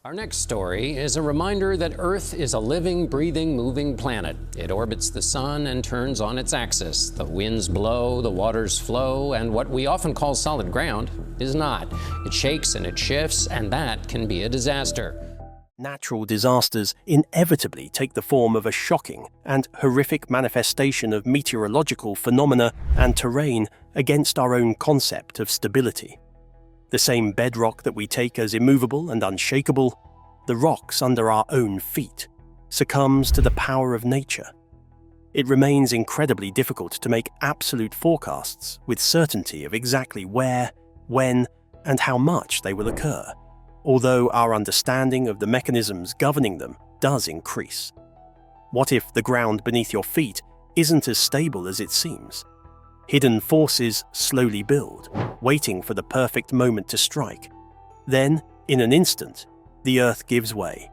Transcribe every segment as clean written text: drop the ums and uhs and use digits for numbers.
Our next story is a reminder that Earth is a living, breathing, moving planet. It orbits the sun and turns on its axis. The winds blow, the waters flow, and what we often call solid ground is not. It shakes and it shifts, and that can be a disaster. Natural disasters inevitably take the form of a shocking and horrific manifestation of meteorological phenomena and terrain against our own concept of stability. The same bedrock that we take as immovable and unshakable, the rocks under our own feet, succumbs to the power of nature. It remains incredibly difficult to make absolute forecasts with certainty of exactly where, when, and how much they will occur, although our understanding of the mechanisms governing them does increase. What if the ground beneath your feet isn't as stable as it seems? Hidden forces slowly build, waiting for the perfect moment to strike. Then, in an instant, the Earth gives way.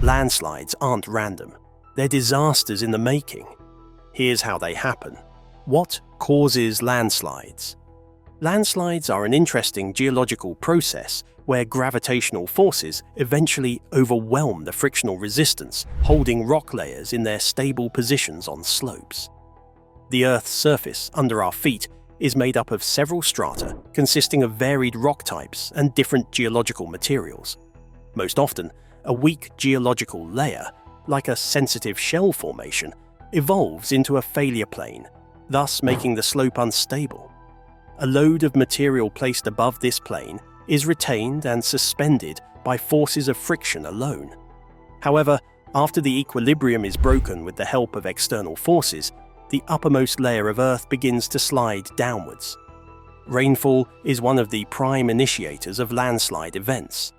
Landslides aren't random. They're disasters in the making. Here's how they happen. What causes landslides? Landslides are an interesting geological process where gravitational forces eventually overwhelm the frictional resistance holding rock layers in their stable positions on slopes. The Earth's surface under our feet is made up of several strata consisting of varied rock types and different geological materials. Most often, a weak geological layer, like a sensitive shell formation, evolves into a failure plane, thus making the slope unstable. A load of material placed above this plane is retained and suspended by forces of friction alone. However, after the equilibrium is broken with the help of external forces, the uppermost layer of Earth begins to slide downwards. Rainfall is one of the prime initiators of landslide events.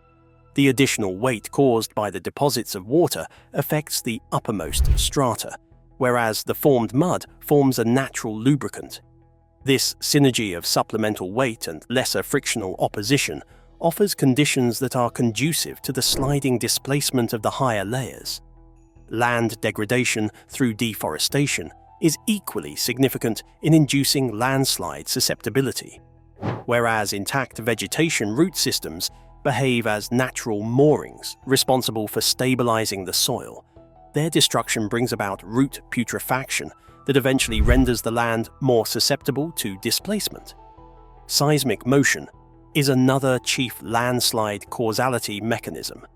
The additional weight caused by the deposits of water affects the uppermost strata, whereas the formed mud forms a natural lubricant. This synergy of supplemental weight and lesser frictional opposition offers conditions that are conducive to the sliding displacement of the higher layers. Land degradation through deforestation is equally significant in inducing landslide susceptibility. Whereas intact vegetation root systems behave as natural moorings responsible for stabilizing the soil, their destruction brings about root putrefaction that eventually renders the land more susceptible to displacement. Seismic motion is another chief landslide causality mechanism.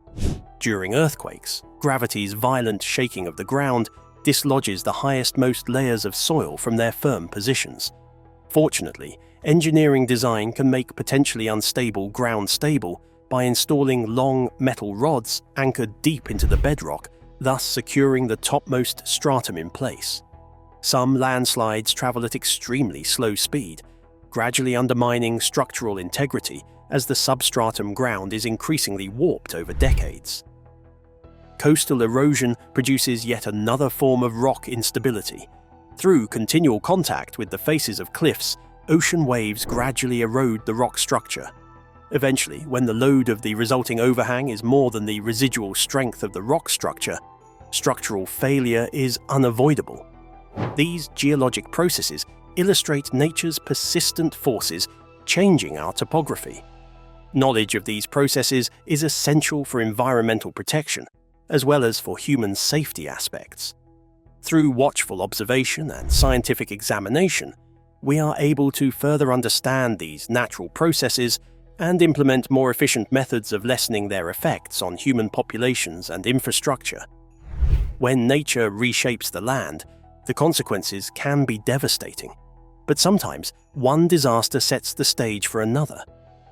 During earthquakes, gravity's violent shaking of the ground dislodges the highest-most layers of soil from their firm positions. Fortunately, engineering design can make potentially unstable ground stable by installing long metal rods anchored deep into the bedrock, thus securing the topmost stratum in place. Some landslides travel at extremely slow speed, gradually undermining structural integrity as the substratum ground is increasingly warped over decades. Coastal erosion produces yet another form of rock instability. Through continual contact with the faces of cliffs, ocean waves gradually erode the rock structure. Eventually, when the load of the resulting overhang is more than the residual strength of the rock structure, structural failure is unavoidable. These geologic processes illustrate nature's persistent forces changing our topography. Knowledge of these processes is essential for environmental protection, as well as for human safety aspects. Through watchful observation and scientific examination, we are able to further understand these natural processes and implement more efficient methods of lessening their effects on human populations and infrastructure. When nature reshapes the land, the consequences can be devastating. But sometimes, one disaster sets the stage for another.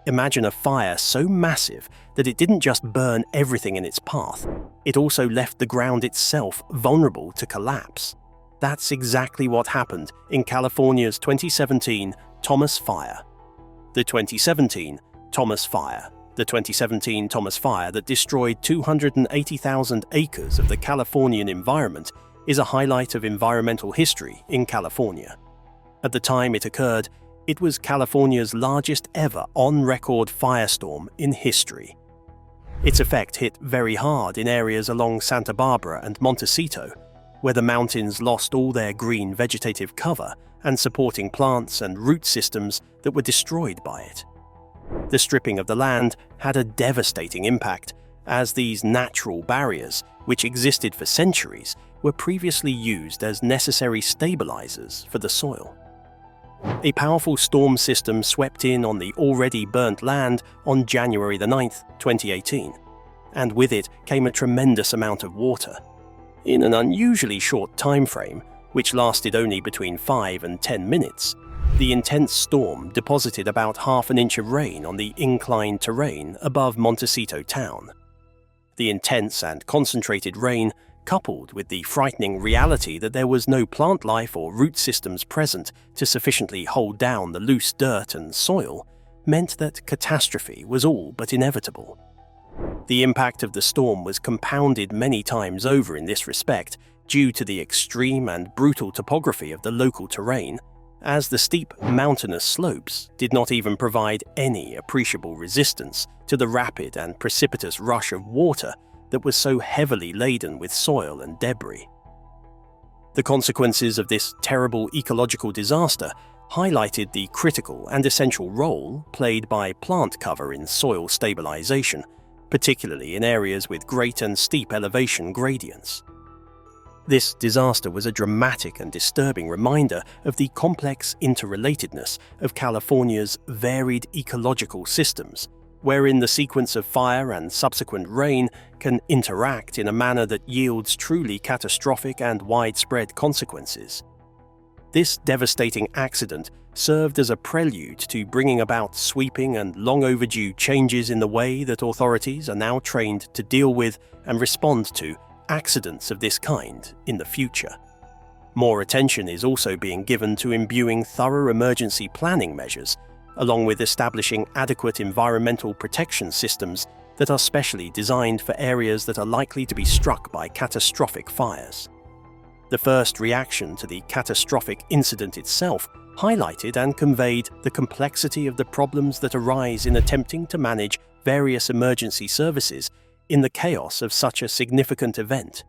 Imagine a fire so massive that it didn't just burn everything in its path, it also left the ground itself vulnerable to collapse. That's exactly what happened in California's 2017 Thomas Fire. The 2017 Thomas Fire that destroyed 280,000 acres of the Californian environment is a highlight of environmental history in California. At the time it occurred, it was California's largest ever on-record firestorm in history. Its effect hit very hard in areas along Santa Barbara and Montecito, where the mountains lost all their green vegetative cover and supporting plants and root systems that were destroyed by it. The stripping of the land had a devastating impact, as these natural barriers, which existed for centuries, were previously used as necessary stabilizers for the soil. A powerful storm system swept in on the already burnt land on January 9, 2018, and with it came a tremendous amount of water. In an unusually short time frame, which lasted only between 5 and 10 minutes, the intense storm deposited about half an inch of rain on the inclined terrain above Montecito town. The intense and concentrated rain, coupled with the frightening reality that there was no plant life or root systems present to sufficiently hold down the loose dirt and soil, meant that catastrophe was all but inevitable. The impact of the storm was compounded many times over in this respect due to the extreme and brutal topography of the local terrain, as the steep mountainous slopes did not even provide any appreciable resistance to the rapid and precipitous rush of water that was so heavily laden with soil and debris. The consequences of this terrible ecological disaster highlighted the critical and essential role played by plant cover in soil stabilization, particularly in areas with great and steep elevation gradients. This disaster was a dramatic and disturbing reminder of the complex interrelatedness of California's varied ecological systems, wherein the sequence of fire and subsequent rain can interact in a manner that yields truly catastrophic and widespread consequences. This devastating accident served as a prelude to bringing about sweeping and long overdue changes in the way that authorities are now trained to deal with and respond to accidents of this kind in the future. More attention is also being given to imbuing thorough emergency planning measures, along with establishing adequate environmental protection systems that are specially designed for areas that are likely to be struck by catastrophic fires. The first reaction to the catastrophic incident itself highlighted and conveyed the complexity of the problems that arise in attempting to manage various emergency services in the chaos of such a significant event.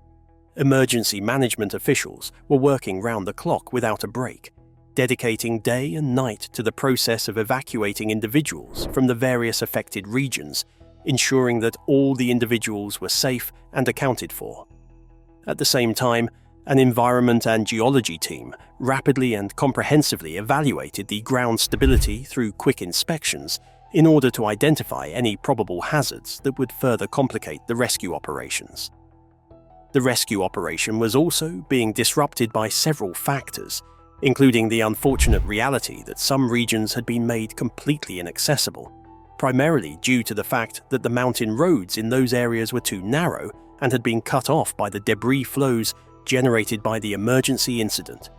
Emergency management officials were working round the clock without a break, dedicating day and night to the process of evacuating individuals from the various affected regions, ensuring that all the individuals were safe and accounted for. At the same time, an environment and geology team rapidly and comprehensively evaluated the ground stability through quick inspections in order to identify any probable hazards that would further complicate the rescue operations. The rescue operation was also being disrupted by several factors, including the unfortunate reality that some regions had been made completely inaccessible, primarily due to the fact that the mountain roads in those areas were too narrow and had been cut off by the debris flows generated by the emergency incident.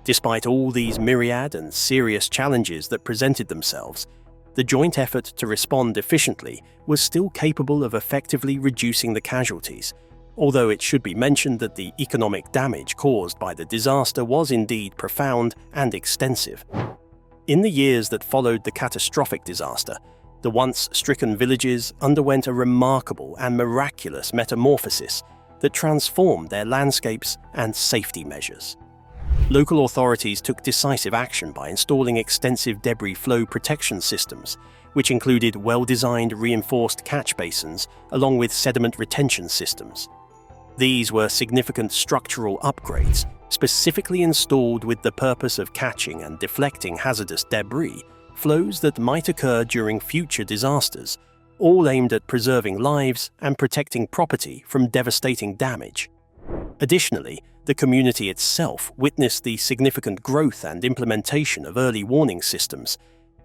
Despite all these myriad and serious challenges that presented themselves, the joint effort to respond efficiently was still capable of effectively reducing the casualties, although it should be mentioned that the economic damage caused by the disaster was indeed profound and extensive. In the years that followed the catastrophic disaster, the once stricken villages underwent a remarkable and miraculous metamorphosis that transformed their landscapes and safety measures. Local authorities took decisive action by installing extensive debris flow protection systems, which included well-designed reinforced catch basins along with sediment retention systems. These were significant structural upgrades, specifically installed with the purpose of catching and deflecting hazardous debris flows that might occur during future disasters, all aimed at preserving lives and protecting property from devastating damage. Additionally, the community itself witnessed the significant growth and implementation of early warning systems,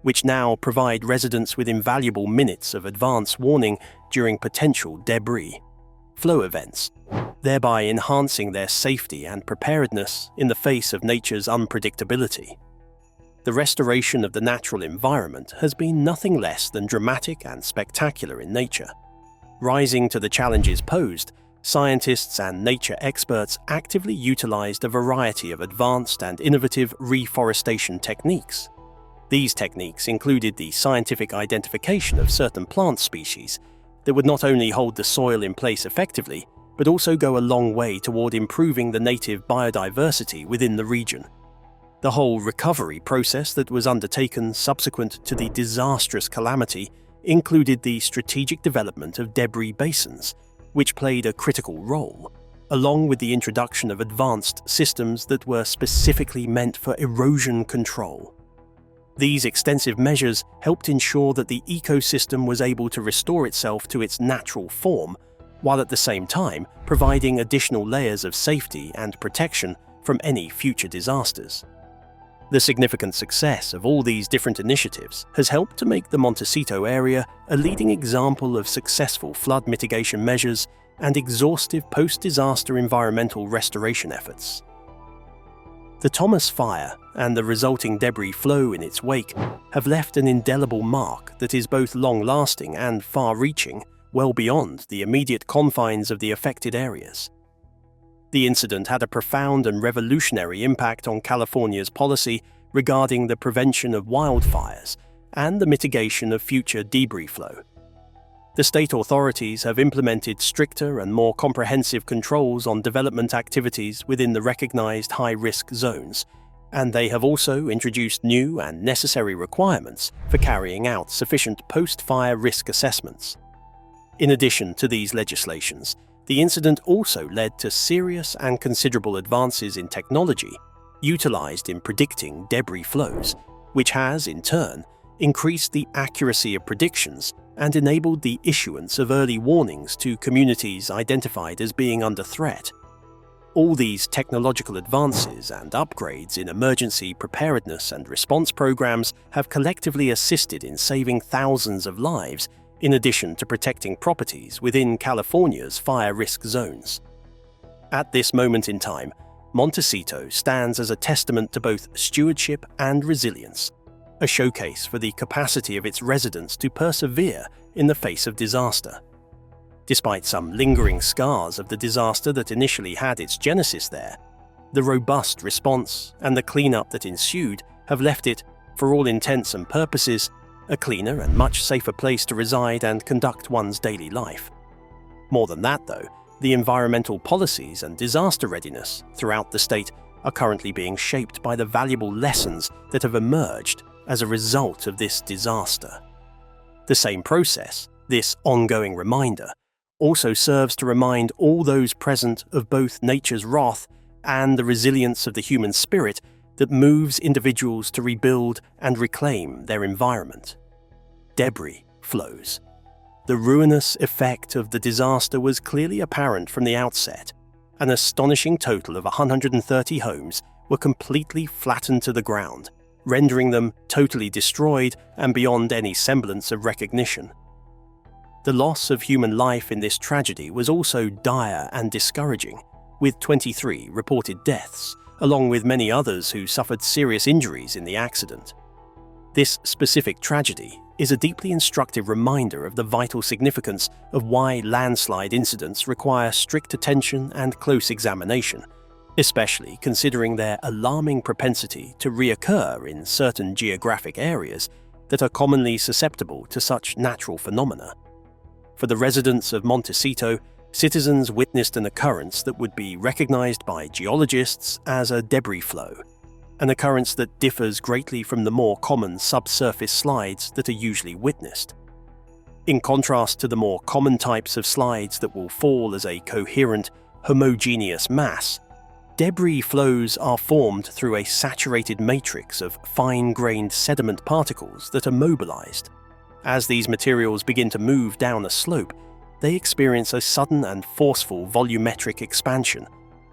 which now provide residents with invaluable minutes of advance warning during potential debris flow events, thereby enhancing their safety and preparedness in the face of nature's unpredictability. The restoration of the natural environment has been nothing less than dramatic and spectacular in nature. Rising to the challenges posed, scientists and nature experts actively utilized a variety of advanced and innovative reforestation techniques. These techniques included the scientific identification of certain plant species that would not only hold the soil in place effectively, but also go a long way toward improving the native biodiversity within the region. The whole recovery process that was undertaken subsequent to the disastrous calamity included the strategic development of debris basins, which played a critical role, along with the introduction of advanced systems that were specifically meant for erosion control. These extensive measures helped ensure that the ecosystem was able to restore itself to its natural form, while at the same time providing additional layers of safety and protection from any future disasters. The significant success of all these different initiatives has helped to make the Montecito area a leading example of successful flood mitigation measures and exhaustive post-disaster environmental restoration efforts. The Thomas Fire and the resulting debris flow in its wake have left an indelible mark that is both long-lasting and far-reaching, well beyond the immediate confines of the affected areas. The incident had a profound and revolutionary impact on California's policy regarding the prevention of wildfires and the mitigation of future debris flow. The state authorities have implemented stricter and more comprehensive controls on development activities within the recognized high-risk zones, and they have also introduced new and necessary requirements for carrying out sufficient post-fire risk assessments. In addition to these legislations, the incident also led to serious and considerable advances in technology utilized in predicting debris flows, which has, in turn, increased the accuracy of predictions and enabled the issuance of early warnings to communities identified as being under threat. All these technological advances and upgrades in emergency preparedness and response programs have collectively assisted in saving thousands of lives, in addition to protecting properties within California's fire risk zones. At this moment in time, Montecito stands as a testament to both stewardship and resilience, a showcase for the capacity of its residents to persevere in the face of disaster. Despite some lingering scars of the disaster that initially had its genesis there, the robust response and the cleanup that ensued have left it, for all intents and purposes, a cleaner and much safer place to reside and conduct one's daily life. More than that, though, the environmental policies and disaster readiness throughout the state are currently being shaped by the valuable lessons that have emerged as a result of this disaster. The same process, this ongoing reminder, also serves to remind all those present of both nature's wrath and the resilience of the human spirit that moves individuals to rebuild and reclaim their environment. Debris flows. The ruinous effect of the disaster was clearly apparent from the outset. An astonishing total of 130 homes were completely flattened to the ground, rendering them totally destroyed and beyond any semblance of recognition. The loss of human life in this tragedy was also dire and discouraging, with 23 reported deaths, along with many others who suffered serious injuries in the accident. This specific tragedy is a deeply instructive reminder of the vital significance of why landslide incidents require strict attention and close examination, especially considering their alarming propensity to reoccur in certain geographic areas that are commonly susceptible to such natural phenomena. For the residents of Montecito, citizens witnessed an occurrence that would be recognized by geologists as a debris flow, an occurrence that differs greatly from the more common subsurface slides that are usually witnessed. In contrast to the more common types of slides that will fall as a coherent, homogeneous mass, debris flows are formed through a saturated matrix of fine-grained sediment particles that are mobilized. As these materials begin to move down a slope, they experience a sudden and forceful volumetric expansion,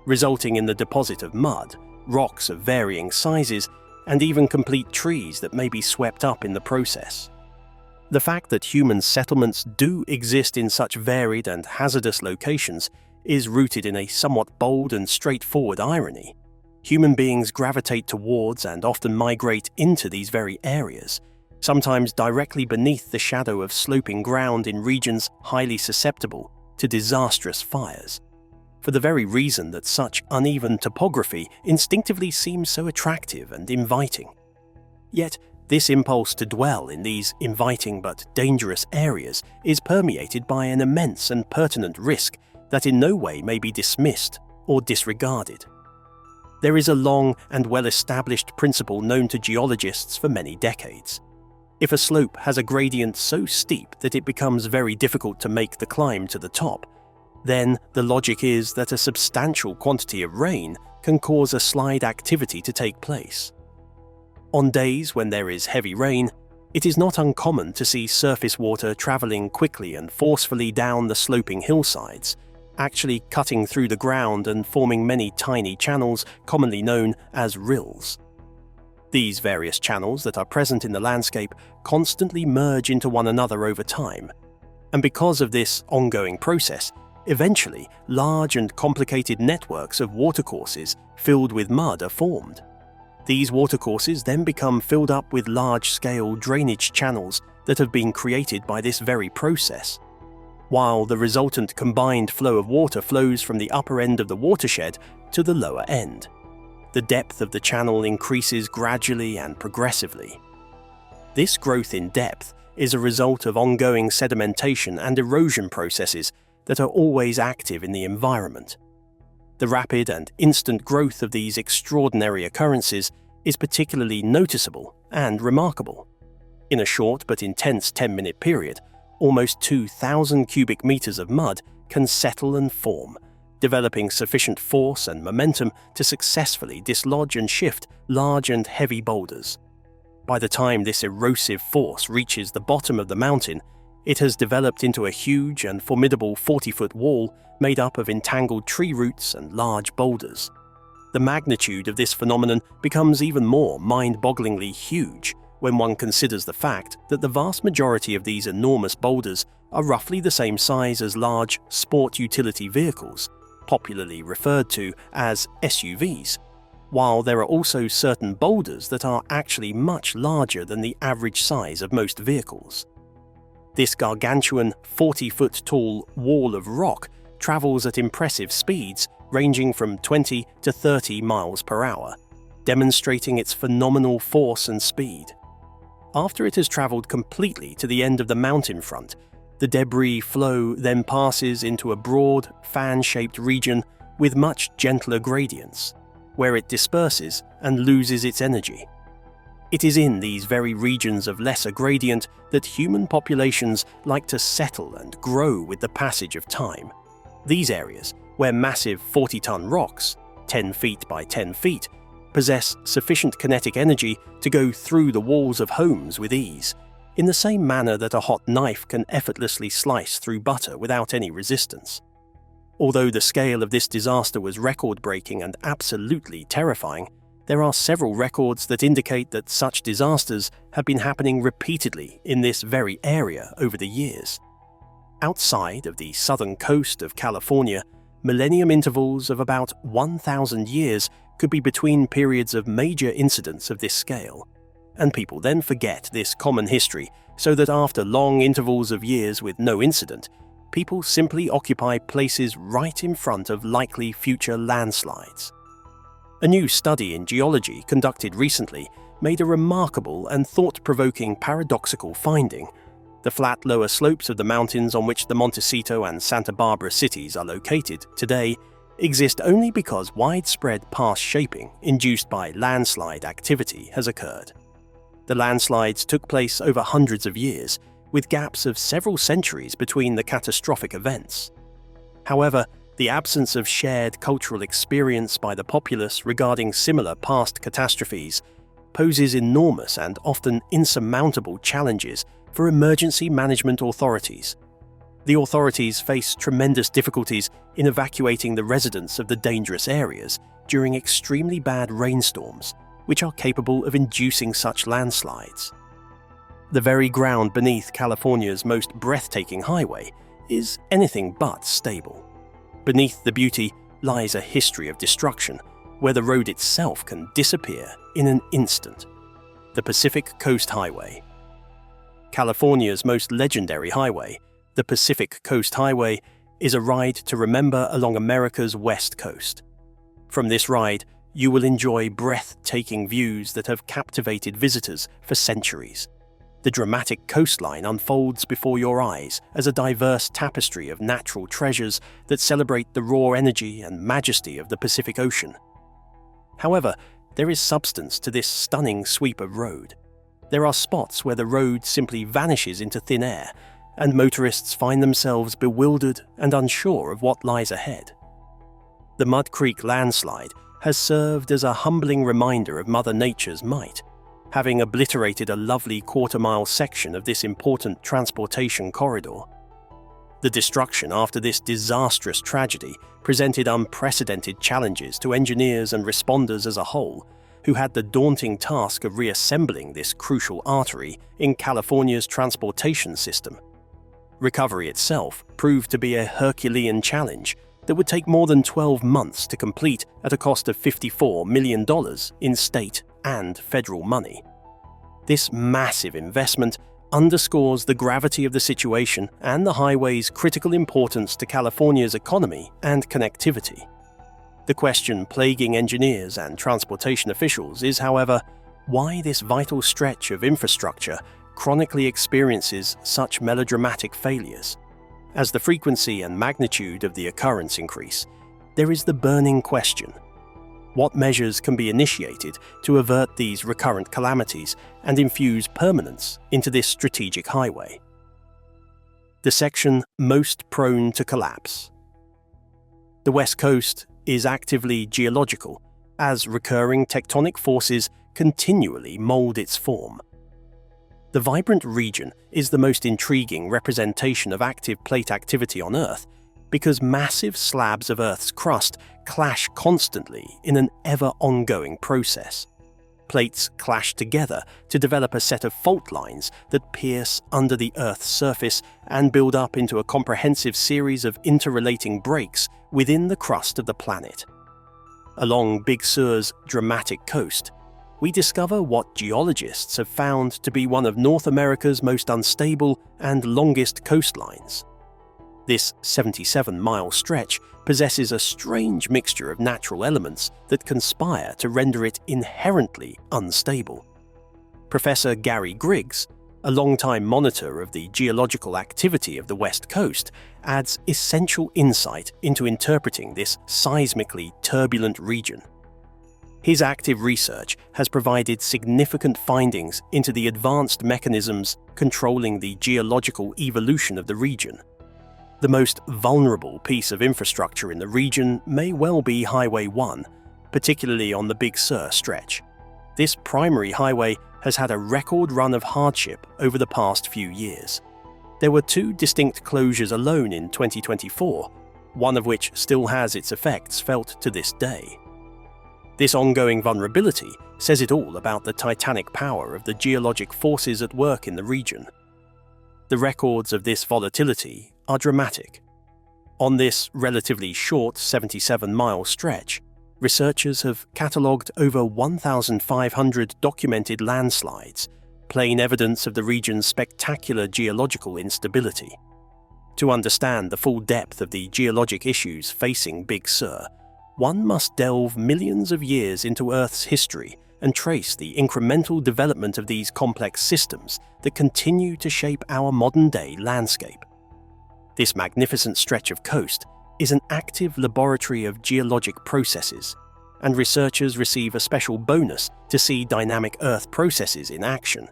resulting in the deposit of mud, rocks of varying sizes, and even complete trees that may be swept up in the process. The fact that human settlements do exist in such varied and hazardous locations is rooted in a somewhat bold and straightforward irony. Human beings gravitate towards and often migrate into these very areas, sometimes directly beneath the shadow of sloping ground in regions highly susceptible to disastrous fires, for the very reason that such uneven topography instinctively seems so attractive and inviting. Yet, this impulse to dwell in these inviting but dangerous areas is permeated by an immense and pertinent risk that in no way may be dismissed or disregarded. There is a long and well-established principle known to geologists for many decades. If a slope has a gradient so steep that it becomes very difficult to make the climb to the top, then the logic is that a substantial quantity of rain can cause a slide activity to take place. On days when there is heavy rain, it is not uncommon to see surface water travelling quickly and forcefully down the sloping hillsides, actually cutting through the ground and forming many tiny channels commonly known as rills. These various channels that are present in the landscape constantly merge into one another over time, and because of this ongoing process, eventually large and complicated networks of watercourses filled with mud are formed. These watercourses then become filled up with large-scale drainage channels that have been created by this very process, while the resultant combined flow of water flows from the upper end of the watershed to the lower end. The depth of the channel increases gradually and progressively. This growth in depth is a result of ongoing sedimentation and erosion processes that are always active in the environment. The rapid and instant growth of these extraordinary occurrences is particularly noticeable and remarkable. In a short but intense 10-minute period, almost 2,000 cubic meters of mud can settle and form, developing sufficient force and momentum to successfully dislodge and shift large and heavy boulders. By the time this erosive force reaches the bottom of the mountain, it has developed into a huge and formidable 40-foot wall made up of entangled tree roots and large boulders. The magnitude of this phenomenon becomes even more mind-bogglingly huge when one considers the fact that the vast majority of these enormous boulders are roughly the same size as large sport utility vehicles, popularly referred to as SUVs, while there are also certain boulders that are actually much larger than the average size of most vehicles. This gargantuan 40-foot tall wall of rock travels at impressive speeds ranging from 20 to 30 miles per hour, demonstrating its phenomenal force and speed. After it has traveled completely to the end of the mountain front, the debris flow then passes into a broad, fan-shaped region with much gentler gradients, where it disperses and loses its energy. It is in these very regions of lesser gradient that human populations like to settle and grow with the passage of time. These areas, where massive 40-ton rocks, 10 feet by 10 feet, possess sufficient kinetic energy to go through the walls of homes with ease, in the same manner that a hot knife can effortlessly slice through butter without any resistance. Although the scale of this disaster was record-breaking and absolutely terrifying, there are several records that indicate that such disasters have been happening repeatedly in this very area over the years. Outside of the southern coast of California, millennium intervals of about 1,000 years could be between periods of major incidents of this scale, and people then forget this common history so that after long intervals of years with no incident, people simply occupy places right in front of likely future landslides. A new study in geology conducted recently made a remarkable and thought-provoking paradoxical finding. The flat lower slopes of the mountains on which the Montecito and Santa Barbara cities are located today exist only because widespread past shaping induced by landslide activity has occurred. The landslides took place over hundreds of years, with gaps of several centuries between the catastrophic events. However, the absence of shared cultural experience by the populace regarding similar past catastrophes poses enormous and often insurmountable challenges for emergency management authorities. The authorities face tremendous difficulties in evacuating the residents of the dangerous areas during extremely bad rainstorms, which are capable of inducing such landslides. The very ground beneath California's most breathtaking highway is anything but stable. Beneath the beauty lies a history of destruction, where the road itself can disappear in an instant. The Pacific Coast Highway. California's most legendary highway, the Pacific Coast Highway, is a ride to remember along America's west coast. From this ride, you will enjoy breathtaking views that have captivated visitors for centuries. The dramatic coastline unfolds before your eyes as a diverse tapestry of natural treasures that celebrate the raw energy and majesty of the Pacific Ocean. However, there is substance to this stunning sweep of road. There are spots where the road simply vanishes into thin air, and motorists find themselves bewildered and unsure of what lies ahead. The Mud Creek landslide has served as a humbling reminder of Mother Nature's might, having obliterated a lovely quarter-mile section of this important transportation corridor. The destruction after this disastrous tragedy presented unprecedented challenges to engineers and responders as a whole, who had the daunting task of reassembling this crucial artery in California's transportation system. Recovery itself proved to be a Herculean challenge that would take more than 12 months to complete at a cost of $54 million in state and federal money. This massive investment underscores the gravity of the situation and the highway's critical importance to California's economy and connectivity. The question plaguing engineers and transportation officials is, however, why this vital stretch of infrastructure chronically experiences such melodramatic failures. As the frequency and magnitude of the occurrence increase, there is the burning question: what measures can be initiated to avert these recurrent calamities and infuse permanence into this strategic highway? The section most prone to collapse. The West Coast is actively geological, as recurring tectonic forces continually mold its form. The vibrant region is the most intriguing representation of active plate activity on Earth because massive slabs of Earth's crust clash constantly in an ever-ongoing process. Plates clash together to develop a set of fault lines that pierce under the Earth's surface and build up into a comprehensive series of interrelating breaks within the crust of the planet. Along Big Sur's dramatic coast, we discover what geologists have found to be one of North America's most unstable and longest coastlines. This 77-mile stretch possesses a strange mixture of natural elements that conspire to render it inherently unstable. Professor Gary Griggs, a longtime monitor of the geological activity of the West Coast, adds essential insight into interpreting this seismically turbulent region. His active research has provided significant findings into the advanced mechanisms controlling the geological evolution of the region. The most vulnerable piece of infrastructure in the region may well be Highway 1, particularly on the Big Sur stretch. This primary highway has had a record run of hardship over the past few years. There were 2 distinct closures alone in 2024, one of which still has its effects felt to this day. This ongoing vulnerability says it all about the titanic power of the geologic forces at work in the region. The records of this volatility are dramatic. On this relatively short 77-mile stretch, researchers have catalogued over 1,500 documented landslides, plain evidence of the region's spectacular geological instability. To understand the full depth of the geologic issues facing Big Sur, one must delve millions of years into Earth's history and trace the incremental development of these complex systems that continue to shape our modern-day landscape. This magnificent stretch of coast is an active laboratory of geologic processes, and researchers receive a special bonus to see dynamic Earth processes in action.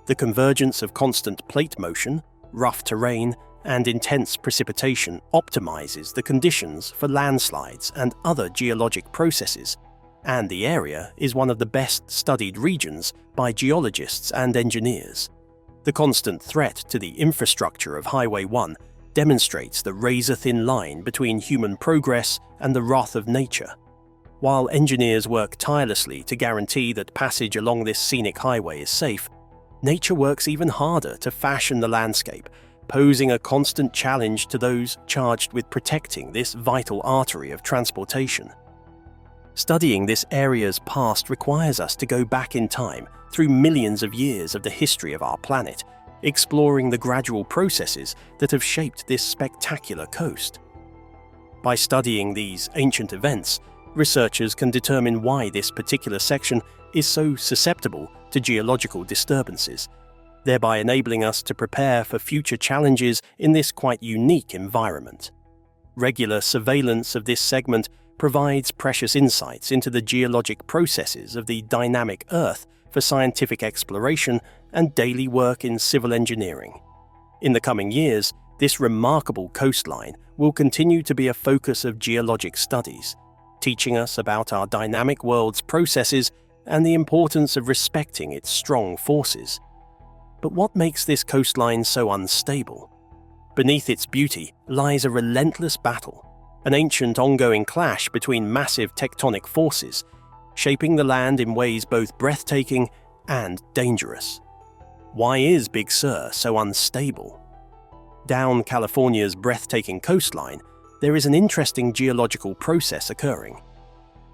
The convergence of constant plate motion, rough terrain, and intense precipitation optimizes the conditions for landslides and other geologic processes, and the area is one of the best studied regions by geologists and engineers. The constant threat to the infrastructure of Highway 1 demonstrates the razor-thin line between human progress and the wrath of nature. While engineers work tirelessly to guarantee that passage along this scenic highway is safe, nature works even harder to fashion the landscape, posing a constant challenge to those charged with protecting this vital artery of transportation. Studying this area's past requires us to go back in time through millions of years of the history of our planet, exploring the gradual processes that have shaped this spectacular coast. By studying these ancient events, researchers can determine why this particular section is so susceptible to geological disturbances, thereby enabling us to prepare for future challenges in this quite unique environment. Regular surveillance of this segment provides precious insights into the geologic processes of the dynamic Earth for scientific exploration and daily work in civil engineering. In the coming years, this remarkable coastline will continue to be a focus of geologic studies, teaching us about our dynamic world's processes and the importance of respecting its strong forces. But what makes this coastline so unstable? Beneath its beauty lies a relentless battle, an ancient ongoing clash between massive tectonic forces, shaping the land in ways both breathtaking and dangerous. Why is Big Sur so unstable? Down California's breathtaking coastline, there is an interesting geological process occurring.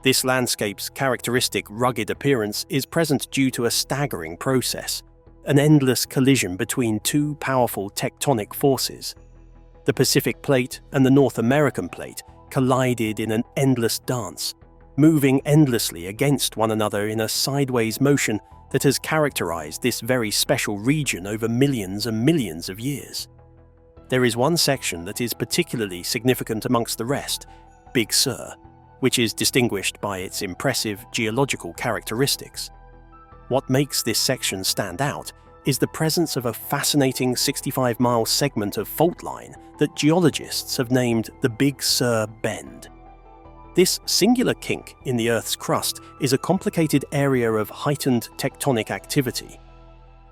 This landscape's characteristic rugged appearance is present due to a staggering process, an endless collision between two powerful tectonic forces. The Pacific Plate and the North American Plate collided in an endless dance, moving endlessly against one another in a sideways motion that has characterized this very special region over millions and millions of years. There is one section that is particularly significant amongst the rest, Big Sur, which is distinguished by its impressive geological characteristics. What makes this section stand out is the presence of a fascinating 65-mile segment of fault line that geologists have named the Big Sur Bend. This singular kink in the Earth's crust is a complicated area of heightened tectonic activity.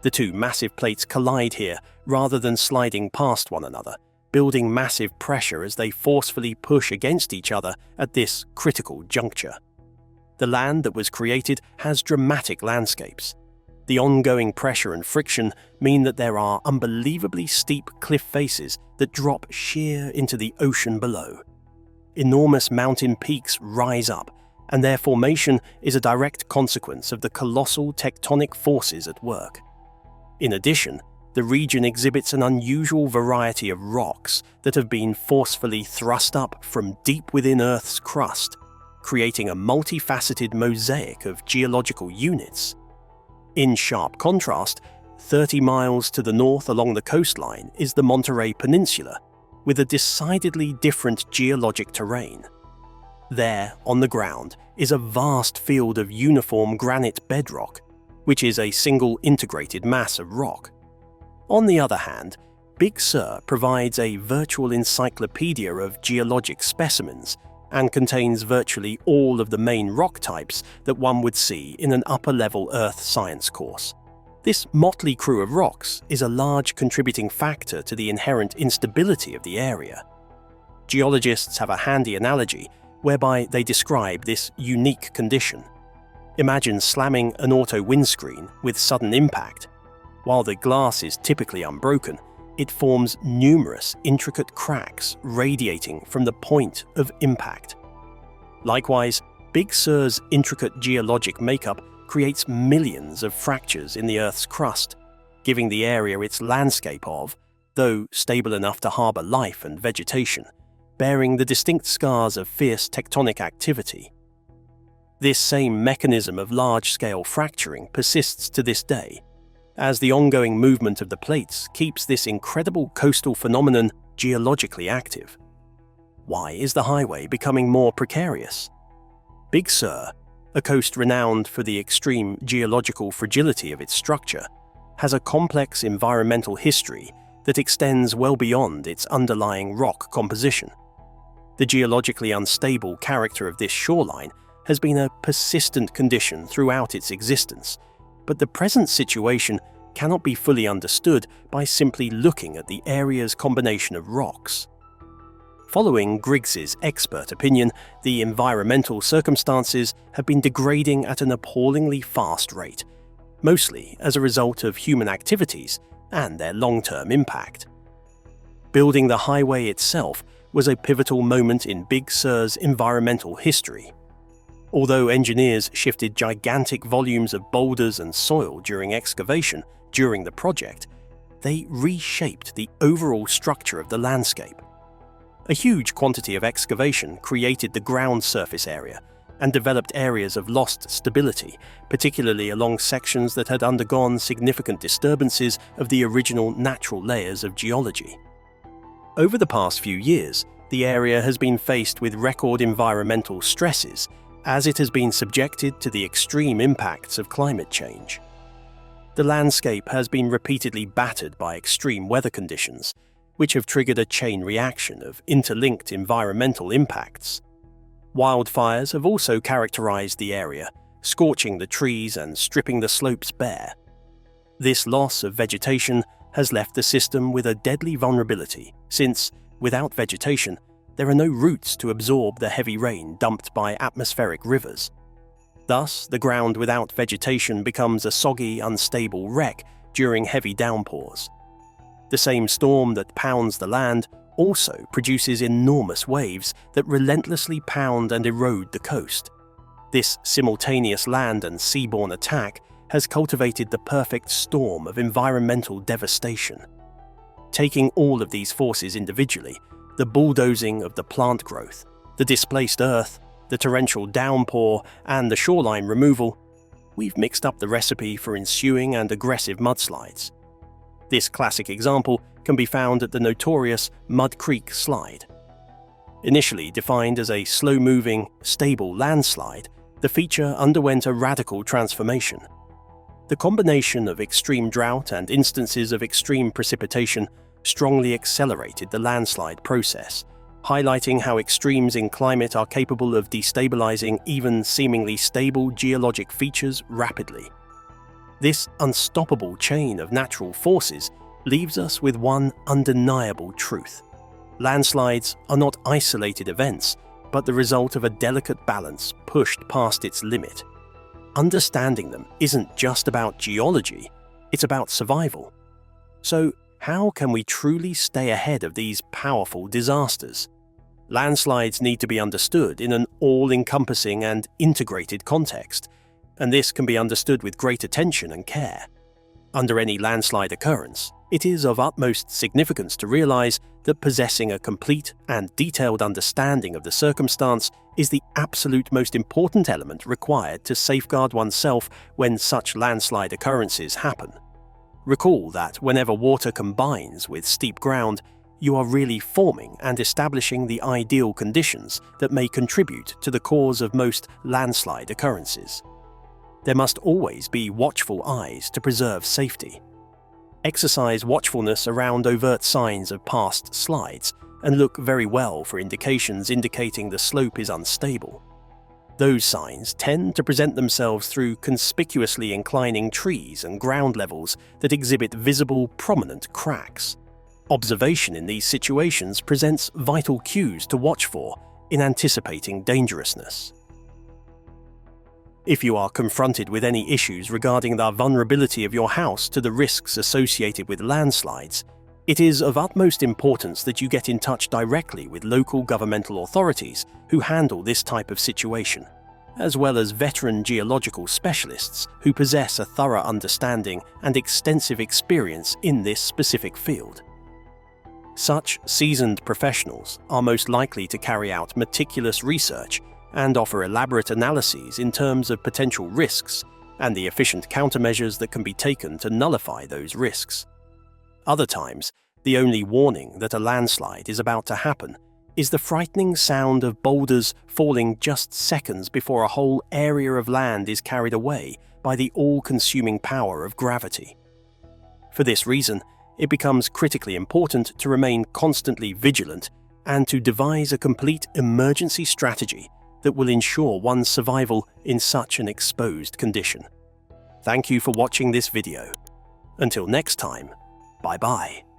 The two massive plates collide here rather than sliding past one another, building massive pressure as they forcefully push against each other at this critical juncture. The land that was created has dramatic landscapes. The ongoing pressure and friction mean that there are unbelievably steep cliff faces that drop sheer into the ocean below. Enormous mountain peaks rise up, and their formation is a direct consequence of the colossal tectonic forces at work. In addition, the region exhibits an unusual variety of rocks that have been forcefully thrust up from deep within Earth's crust, creating a multifaceted mosaic of geological units. In sharp contrast, 30 miles to the north along the coastline is the Monterey Peninsula, with a decidedly different geologic terrain. There, on the ground, is a vast field of uniform granite bedrock, which is a single integrated mass of rock. On the other hand, Big Sur provides a virtual encyclopedia of geologic specimens and contains virtually all of the main rock types that one would see in an upper-level Earth science course. This motley crew of rocks is a large contributing factor to the inherent instability of the area. Geologists have a handy analogy whereby they describe this unique condition. Imagine slamming an auto windscreen with sudden impact. While the glass is typically unbroken, it forms numerous intricate cracks radiating from the point of impact. Likewise, Big Sur's intricate geologic makeup creates millions of fractures in the Earth's crust, giving the area its landscape of, though stable enough to harbour life and vegetation, bearing the distinct scars of fierce tectonic activity. This same mechanism of large-scale fracturing persists to this day, as the ongoing movement of the plates keeps this incredible coastal phenomenon geologically active. Why is the highway becoming more precarious? Big Sur, a coast renowned for the extreme geological fragility of its structure, has a complex environmental history that extends well beyond its underlying rock composition. The geologically unstable character of this shoreline has been a persistent condition throughout its existence, but the present situation cannot be fully understood by simply looking at the area's combination of rocks. Following Griggs's expert opinion, the environmental circumstances have been degrading at an appallingly fast rate, mostly as a result of human activities and their long-term impact. Building the highway itself was a pivotal moment in Big Sur's environmental history. Although engineers shifted gigantic volumes of boulders and soil during excavation during the project, they reshaped the overall structure of the landscape. A huge quantity of excavation created the ground surface area and developed areas of lost stability, particularly along sections that had undergone significant disturbances of the original natural layers of geology. Over the past few years, the area has been faced with record environmental stresses, as it has been subjected to the extreme impacts of climate change. The landscape has been repeatedly battered by extreme weather conditions, which have triggered a chain reaction of interlinked environmental impacts. Wildfires have also characterized the area, scorching the trees and stripping the slopes bare. This loss of vegetation has left the system with a deadly vulnerability, since, without vegetation, there are no roots to absorb the heavy rain dumped by atmospheric rivers. Thus, the ground without vegetation becomes a soggy, unstable wreck during heavy downpours. The same storm that pounds the land also produces enormous waves that relentlessly pound and erode the coast. This simultaneous land and seaborne attack has cultivated the perfect storm of environmental devastation. Taking all of these forces individually, the bulldozing of the plant growth, the displaced earth, the torrential downpour, and the shoreline removal, we've mixed up the recipe for ensuing and aggressive mudslides. This classic example can be found at the notorious Mud Creek Slide. Initially defined as a slow-moving, stable landslide, the feature underwent a radical transformation. The combination of extreme drought and instances of extreme precipitation strongly accelerated the landslide process, highlighting how extremes in climate are capable of destabilizing even seemingly stable geologic features rapidly. This unstoppable chain of natural forces leaves us with one undeniable truth. Landslides are not isolated events, but the result of a delicate balance pushed past its limit. Understanding them isn't just about geology, it's about survival. So, how can we truly stay ahead of these powerful disasters? Landslides need to be understood in an all-encompassing and integrated context, and this can be understood with great attention and care. Under any landslide occurrence, it is of utmost significance to realize that possessing a complete and detailed understanding of the circumstance is the absolute most important element required to safeguard oneself when such landslide occurrences happen. Recall that whenever water combines with steep ground, you are really forming and establishing the ideal conditions that may contribute to the cause of most landslide occurrences. There must always be watchful eyes to preserve safety. Exercise watchfulness around overt signs of past slides and look very well for indications indicating the slope is unstable. Those signs tend to present themselves through conspicuously inclining trees and ground levels that exhibit visible, prominent cracks. Observation in these situations presents vital cues to watch for in anticipating dangerousness. If you are confronted with any issues regarding the vulnerability of your house to the risks associated with landslides, it is of utmost importance that you get in touch directly with local governmental authorities who handle this type of situation, as well as veteran geological specialists who possess a thorough understanding and extensive experience in this specific field. Such seasoned professionals are most likely to carry out meticulous research and offer elaborate analyses in terms of potential risks and the efficient countermeasures that can be taken to nullify those risks. Other times, the only warning that a landslide is about to happen is the frightening sound of boulders falling just seconds before a whole area of land is carried away by the all-consuming power of gravity. For this reason, it becomes critically important to remain constantly vigilant and to devise a complete emergency strategy that will ensure one's survival in such an exposed condition. Thank you for watching this video. Until next time, bye-bye.